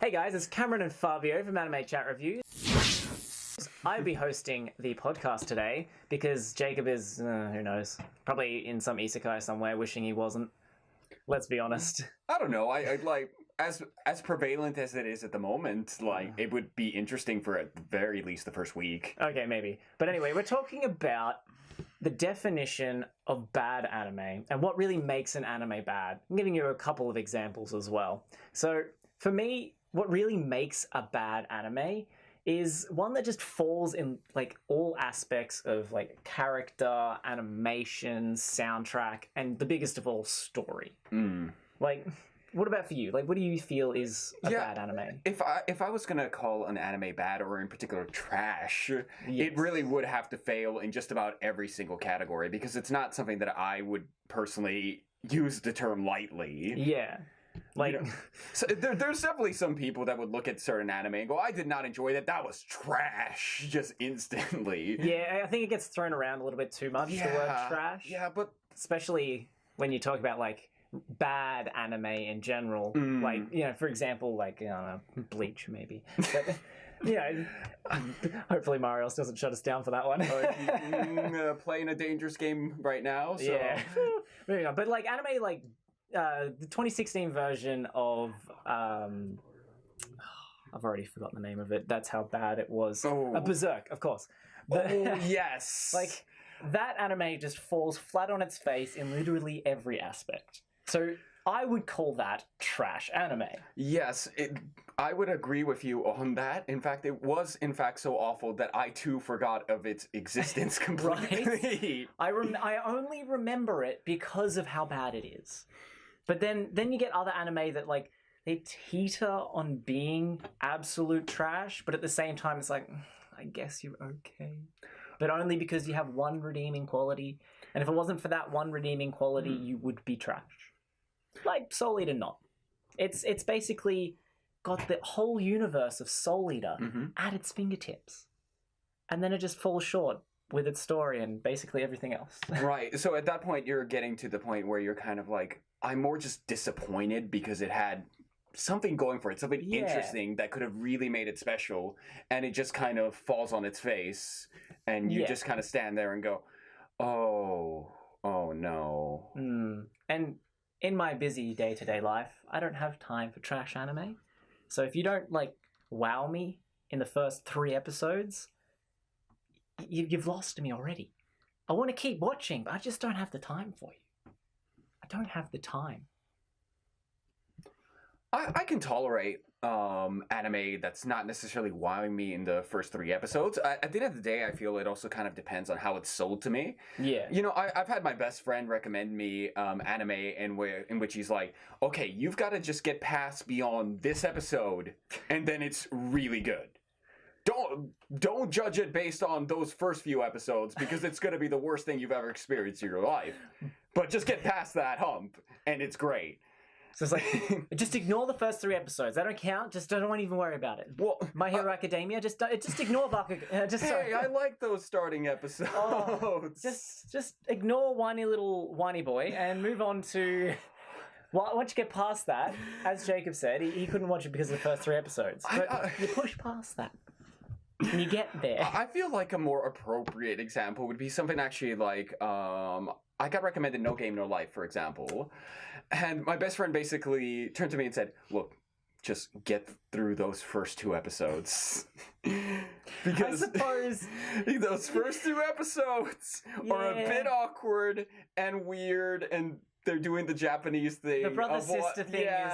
Hey guys, it's Cameron and Fabio from Anime Chat Reviews. I'll be hosting the podcast today because Jacob is, who knows, probably in some isekai somewhere wishing he wasn't. Let's be honest. I don't know. I like as prevalent as it is at the moment. Like it would be interesting for at the very least the first week. Okay, maybe. But anyway, we're talking about the definition of bad anime and what really makes an anime bad. I'm giving you a couple of examples as well. So for me, what really makes a bad anime is one that just falls in like all aspects of like character, animation, soundtrack, and the biggest of all, story. Like, what about for you? Like, what do you feel is a bad anime? If I was gonna call an anime bad, or in particular trash, it really would have to fail in just about every single category because it's not something that I would personally use the term lightly. Yeah. Like, so there's definitely some people that would look at certain anime and go, I did not enjoy that. That was trash, just instantly. Yeah, I think it gets thrown around a little bit too much, the word trash. Yeah, but... Especially when you talk about, like, bad anime in general. Like, you know, for example, like, I don't know, Bleach, maybe. But, you know, hopefully Marios doesn't shut us down for that one. Playing a dangerous game right now, so... Yeah. Moving on. But, like, anime, like... the 2016 version of I've already forgotten the name of it. That's how bad it was. Berserk, of course. Yes. Like that anime just falls flat on its face in literally every aspect. So I would call that trash anime. Yes, I would agree with you on that. In fact, it was so awful that I too forgot of its existence completely. Right? I only remember it because of how bad it is. But then you get other anime that like they teeter on being absolute trash, but at the same time it's like, I guess you're okay. But only because you have one redeeming quality. And if it wasn't for that one redeeming quality, you would be trash. Like Soul Eater not. It's basically got the whole universe of Soul Eater at its fingertips. And then it just falls short with its story and basically everything else. Right. So at that point, you're getting to the point where you're kind of like, I'm more just disappointed because it had something going for it, something interesting that could have really made it special, and it just kind of falls on its face, and you just kind of stand there and go, oh no. And in my busy day-to-day life, I don't have time for trash anime. So if you don't, like, wow me in the first 3 episodes, you've lost me already. I want to keep watching, but I just don't have the time for you. I don't have the time. I can tolerate anime that's not necessarily wowing me in the first 3 episodes. At the end of the day, I feel it also kind of depends on how it's sold to me. Yeah. You know, I've had my best friend recommend me anime in which he's like, okay, you've got to just get past beyond this episode, and then it's really good. Don't judge it based on those first few episodes because it's going to be the worst thing you've ever experienced in your life. But just get past that hump, and it's great. So it's like, just ignore the first 3 episodes. They don't count. Just don't even worry about it. Well, My Hero Academia, just ignore Bakugan. Hey, I like those starting episodes. Just ignore whiny little whiny boy and move on to... Well, once you get past that, as Jacob said, he couldn't watch it because of the first 3 episodes. But you push past that. And you get there. I feel like a more appropriate example would be something actually like, I got recommended No Game No Life, for example. And my best friend basically turned to me and said, look, just get through those first 2 episodes. Because I suppose those first 2 episodes are a bit awkward and weird, and they're doing the Japanese thing. The brother-sister thing is,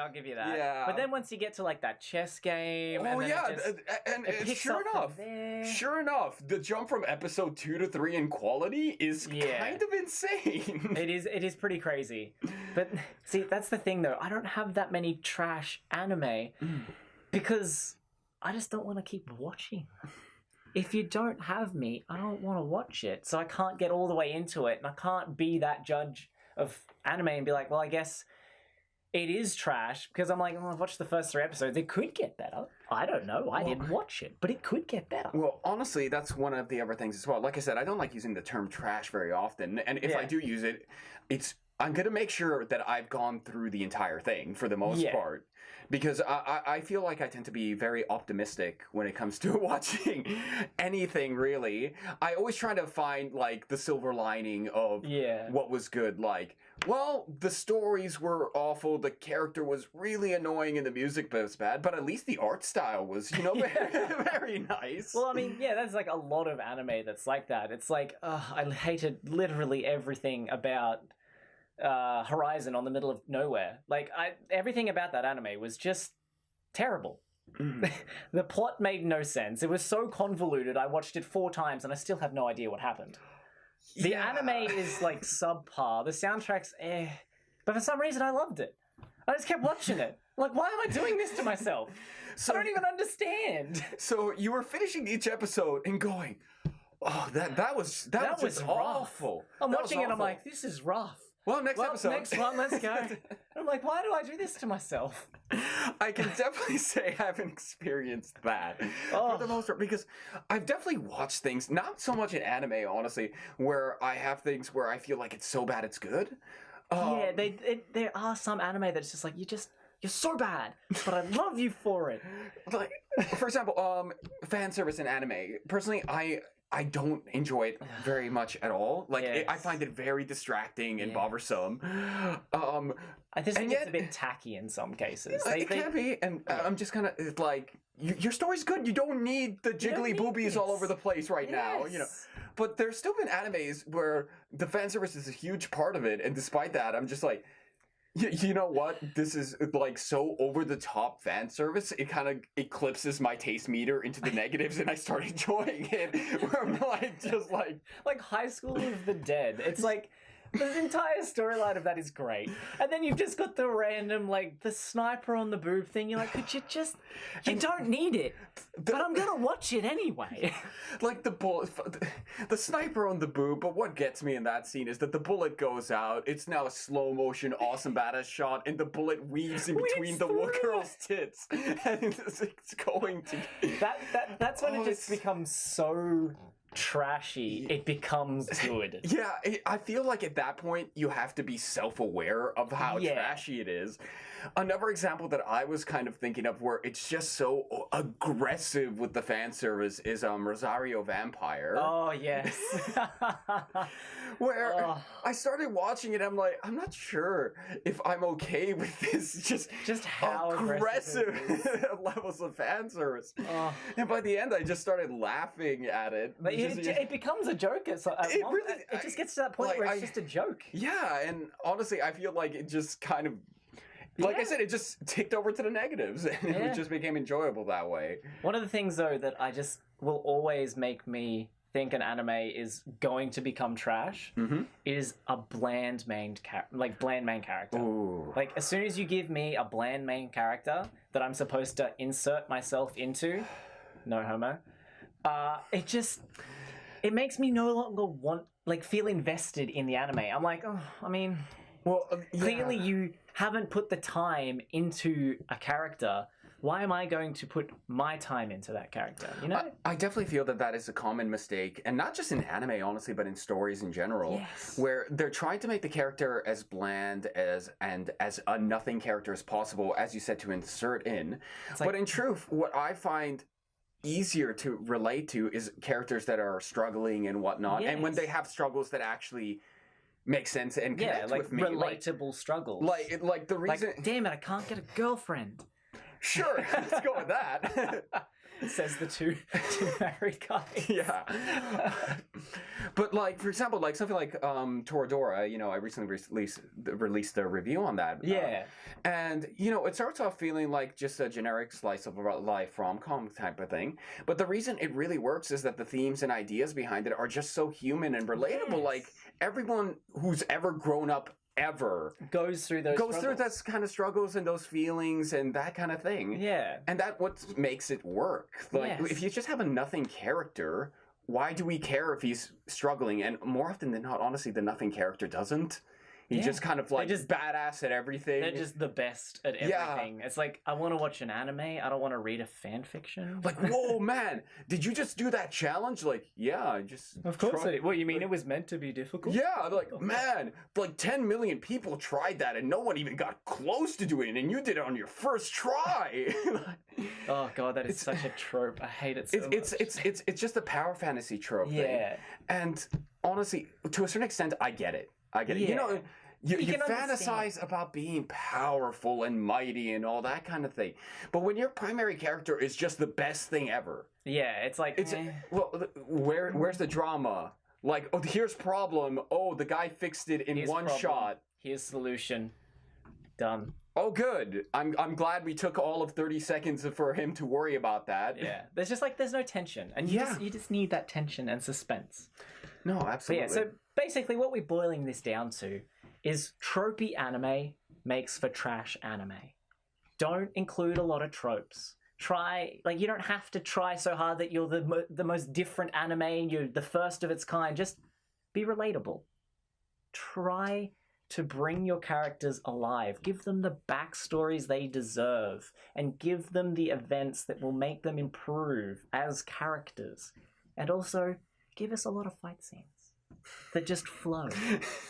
I'll give you that. Yeah. But then once you get to, like, that chess game... Sure enough, the jump from episode 2 to 3 in quality is kind of insane. It is pretty crazy. But, see, that's the thing, though. I don't have that many trash anime because I just don't want to keep watching. If you don't have me, I don't want to watch it. So I can't get all the way into it, and I can't be that judge of anime and be like, well, I guess it is trash because I'm like, well, I've watched the first 3 episodes. It could get better. I don't know. I didn't watch it, but it could get better. Well, honestly, that's one of the other things as well. Like I said, I don't like using the term trash very often. And if I do use it, it's I'm gonna make sure that I've gone through the entire thing for the most part. Because I feel like I tend to be very optimistic when it comes to watching anything, really. I always try to find, like, the silver lining of what was good. Like, well, the stories were awful, the character was really annoying, and the music was bad, but at least the art style was, you know, very nice. Well, I mean, yeah, there's, like, a lot of anime that's like that. It's like, I hated literally everything about Horizon on the middle of nowhere. Like, everything about that anime was just terrible. The plot made no sense. It was so convoluted. I watched it 4 times and I still have no idea what happened. The anime is like subpar. The soundtrack's but for some reason I loved it. I just kept watching it. Like, why am I doing this to myself? I don't even understand. So you were finishing each episode and going, oh, that was just awful. I'm watching it, I'm like, this is rough. Well, next episode. Next one, let's go. I'm like, why do I do this to myself? I can definitely say I haven't experienced that for the most part, because I've definitely watched things, not so much in anime, honestly, where I have things where I feel like it's so bad it's good. Yeah, there are some anime that's just like, you're so bad, but I love you for it. Like, for example, fan service in anime. Personally, I don't enjoy it very much at all. Like, I find it very distracting and bothersome. I just think it's a bit tacky in some cases. It can be, and I'm just kind of like, your story's good. You don't need the jiggly boobies all over the place right now, you know. But there's still been animes where the fan service is a huge part of it, and despite that, I'm just like, you know what? This is like so over the top fan service. It kind of eclipses my taste meter into the negatives, and I start enjoying it. Where I'm like, just like High School of the Dead. It's like the entire storyline of that is great, and then you've just got the random like the sniper on the boob thing. You're like, could you just? You don't need it, but I'm gonna watch it anyway. Like the sniper on the boob. But what gets me in that scene is that the bullet goes out. It's now a slow motion, awesome badass shot, and the bullet weaves in between the girl's tits, and it's going to. That's when it just becomes so trashy, it becomes good. Yeah, I feel like at that point you have to be self-aware of how trashy it is. Another example that I was kind of thinking of where it's just so aggressive with the fan service is Rosario Vampire. Oh, yes. Where I started watching it, I'm like, I'm not sure if I'm okay with this just how aggressive levels of fan service. And by the end, I just started laughing at it. But it becomes a joke. It just gets to that point where it's just a joke. Yeah, and honestly, I feel like it just kind of, like I said, it just ticked over to the negatives, and it just became enjoyable that way. One of the things, though, that I just will always make me think an anime is going to become trash is a bland main character. Ooh. Like, as soon as you give me a bland main character that I'm supposed to insert myself into, no homo, it makes me no longer feel invested in the anime. I'm like, clearly you haven't put the time into a character. Why am I going to put my time into that character? You know, I definitely feel that is a common mistake, and not just in anime, honestly, but in stories in general, where they're trying to make the character as bland as a nothing character as possible, as you said, to insert in. But in truth, what I find easier to relate to is characters that are struggling and whatnot, and when they have struggles that actually make sense and connect with me, relatable struggles. Like the reason, damn it, I can't get a girlfriend. Sure, let's go with that. Says the two married guys. Yeah. But like, for example, like something like Toradora, you know, I recently released the review on that. Yeah. And, you know, it starts off feeling like just a generic slice of life rom-com type of thing. But the reason it really works is that the themes and ideas behind it are just so human and relatable. Like, everyone who's ever grown up goes through that kind of struggles and those feelings and that kind of thing. Yeah. And that what makes it work. Like, if you just have a nothing character, why do we care if he's struggling? And more often than not, honestly, the nothing character doesn't. He's Yeah. just kind of like just- badass at everything. They're just the best at Yeah. everything. It's like, I want to watch an anime. I don't want to read a fan fiction. Like, whoa, man, did you just do that challenge? Like, yeah, I just. Of course. tried- What, you mean it was meant to be difficult? Yeah, like, man, like 10 million people tried that and no one even got close to doing it, and you did it on your first try. Oh god, that is such a trope. I hate it so much. It's just a power fantasy trope thing. Yeah. And honestly, to a certain extent, I get it. I get it. You Yeah. know, you can fantasize understand. about being powerful and mighty and all that kind of thing. But when your primary character is just the best thing ever, Yeah, it's like it's well, where's the drama? Like, oh, here's problem. Oh, the guy fixed it in Here's one problem. shot. Here's solution. Done. Oh, good. I'm glad we took all of 30 seconds for him to worry about that. Yeah. There's just like there's no tension. And you just need that tension and suspense. No, But absolutely. yeah, so basically what we're boiling this down to is tropey anime makes for trash anime. Don't include a lot of tropes. Try, like, you don't have to try so hard that you're the most different anime and you're the first of its kind. Just be relatable. Try to bring your characters alive. Give them the backstories they deserve and give them the events that will make them improve as characters. And also, give us a lot of fight scenes that just flow.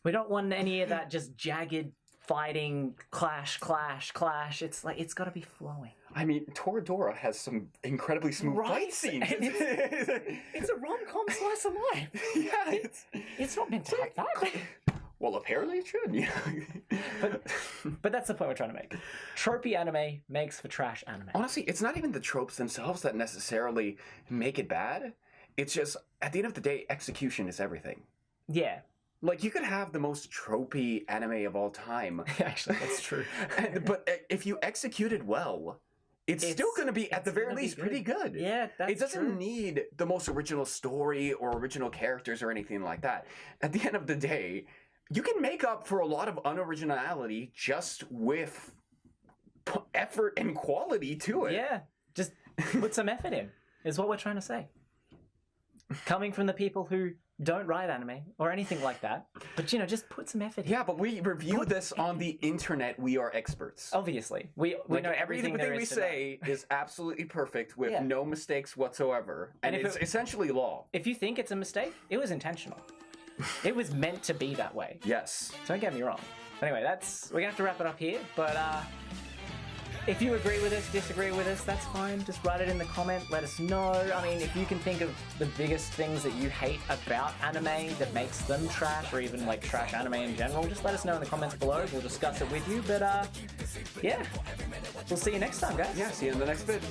We don't want any of that just jagged fighting, clash. It's like, it's got to be flowing. I mean, Toradora has some incredibly smooth Right? fight scenes. And It's a rom-com slice of life. Yeah, It's not meant to have that. well, apparently it should. Yeah. But that's the point we're trying to make. Tropey anime makes for trash anime. Honestly, it's not even the tropes themselves that necessarily make it bad. It's just, at the end of the day, execution is everything. Yeah. Like, you could have the most tropey anime of all time, Actually, that's true. but if you execute it well, it's still going to be, at the very gonna be least, pretty good. Yeah, that's It doesn't true. need the most original story or original characters or anything like that. At the end of the day, you can make up for a lot of unoriginality just with effort and quality to it. Yeah. Just put some effort in, is what we're trying to say. Coming from the people who don't write anime or anything like that, but just put some effort in. Yeah, but we review this on the internet. We are experts. Obviously. We Like, know everything there we is to know. say is absolutely perfect with Yeah. no mistakes whatsoever. And And if it's it- essentially law. If you think it's a mistake, it was intentional. It was meant to be that way. Yes. Don't get me wrong. Anyway, we're gonna have to wrap it up here, but if you agree with us, disagree with us, that's fine. Just write it in the comment, let us know. I mean, if you can think of the biggest things that you hate about anime that makes them trash, or even like trash anime in general, just let us know in the comments below. We'll discuss it with you, but yeah. We'll see you next time, guys. Yeah, see you in the next vid.